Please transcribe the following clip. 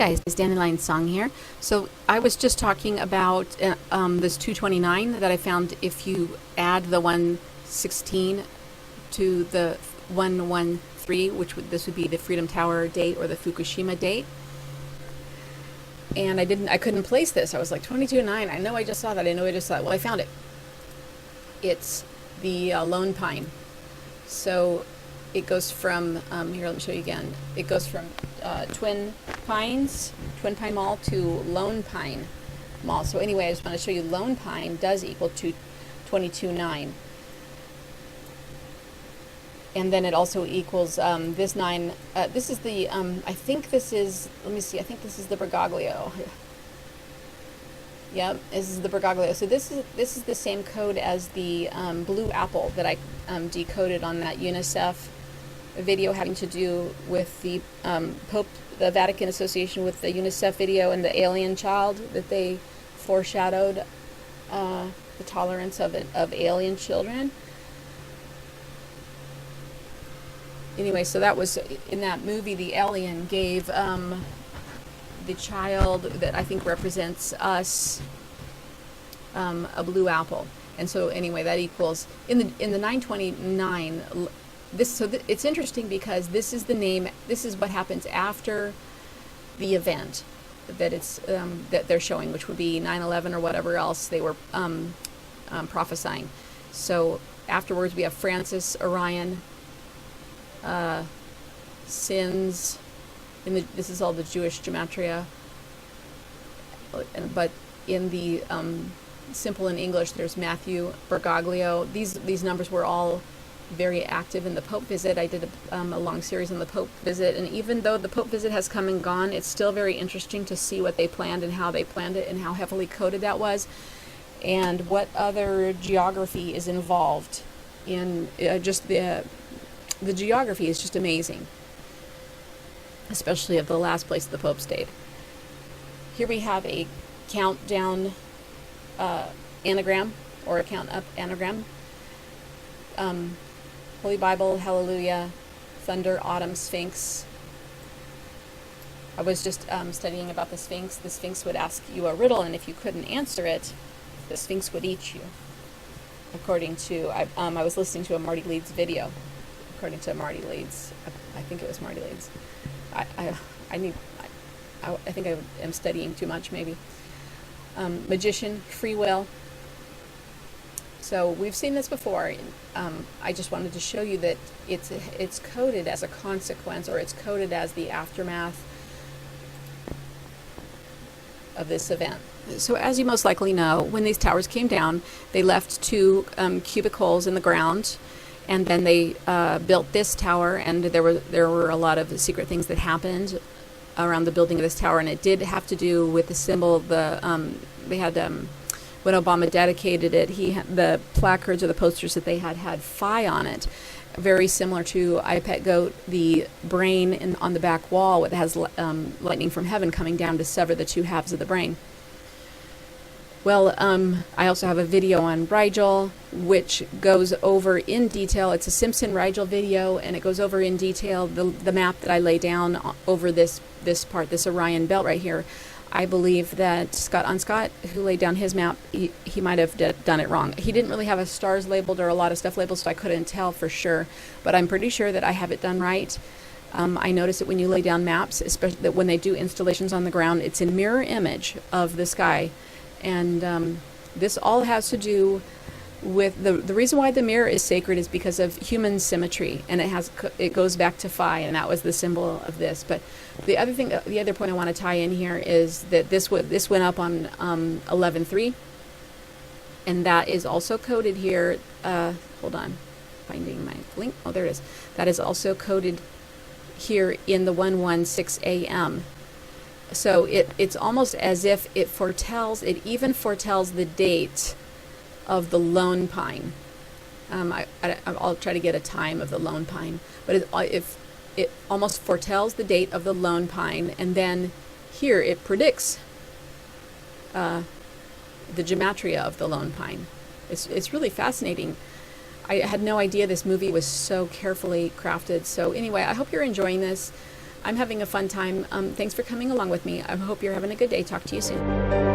guys, it's Dandelion Song here. So I was just talking about this 229 that I found if you add the 116 to the 113, this would be the Freedom Tower date or the Fukushima date. And I couldn't place this. I was like 22.9. I know I just saw that. Well, I found it. It's the Lone Pine. So it goes from, here, let me show you again. It goes from Twin Pine Mall to Lone Pine Mall. So anyway, I just want to show you Lone Pine does equal to 22.9. And then it also equals this 9. This is the, I think this is, let me see, I think this is the Bergoglio. Yep, this is the Bergoglio. So this is the same code as the blue apple that I decoded on that UNICEF video having to do with the the Vatican Association with the UNICEF video and the alien child that they foreshadowed the tolerance of alien children. Anyway, so that was in that movie. The alien gave the child that I think represents us a blue apple, and so anyway, that equals in the 929. It's interesting because this is the name. This is what happens after the event that it's that they're showing, which would be 9/11 or whatever else they were prophesying. So afterwards, we have Francis Orion. Sins. This is all the Jewish gematria, but in the simple in English, there's Matthew, Bergoglio. These numbers were all very active in the Pope visit. I did a long series on the Pope visit, and even though the Pope visit has come and gone, it's still very interesting to see what they planned and how they planned it and how heavily coded that was, and what other geography is involved in just the geography is just amazing, especially of the last place the Pope stayed. Here we have a countdown anagram, or a count up anagram. Holy Bible, Hallelujah, Thunder, Autumn, Sphinx. I was just studying about the Sphinx. The Sphinx would ask you a riddle, and if you couldn't answer it, the Sphinx would eat you. According to, I was listening to a Marty Leeds video. According to Marty Leeds, I think it was Marty Leeds. I think I am studying too much, maybe. Magician, free will. So we've seen this before. I just wanted to show you that it's coded as a consequence, or it's coded as the aftermath of this event. So as you most likely know, when these towers came down, they left 2 cubic holes in the ground. And then they built this tower, and there were a lot of secret things that happened around the building of this tower, and it did have to do with the symbol. They had when Obama dedicated it, the placards or the posters that they had phi on it, very similar to I Pet Goat, the brain on the back wall that has lightning from heaven coming down to sever the 2 halves of the brain. Well, I also have a video on Rigel, which goes over in detail. It's a Simpson-Rigel video, and it goes over in detail the map that I lay down over this part, this Orion belt right here. I believe that Scott, who laid down his map, he might have done it wrong. He didn't really have a stars labeled or a lot of stuff labeled, so I couldn't tell for sure. But I'm pretty sure that I have it done right. I notice that when you lay down maps, especially that when they do installations on the ground, it's in mirror image of the sky. And this all has to do with the reason why the mirror is sacred is because of human symmetry, and it goes back to phi, and that was the symbol of this. But the other point I want to tie in here is that this went up on 11/3, and that is also coded here. Hold on, finding my link. Oh, there it is. That is also coded here in the 116 a.m. So it's almost as if it even foretells the date of the Lone Pine. I'll try to get a time of the Lone Pine, but it almost foretells the date of the Lone Pine, and then here it predicts the gematria of the Lone Pine. It's really fascinating. I had no idea this movie was so carefully crafted. So anyway, I hope you're enjoying this. I'm having a fun time. Thanks for coming along with me. I hope you're having a good day. Talk to you soon.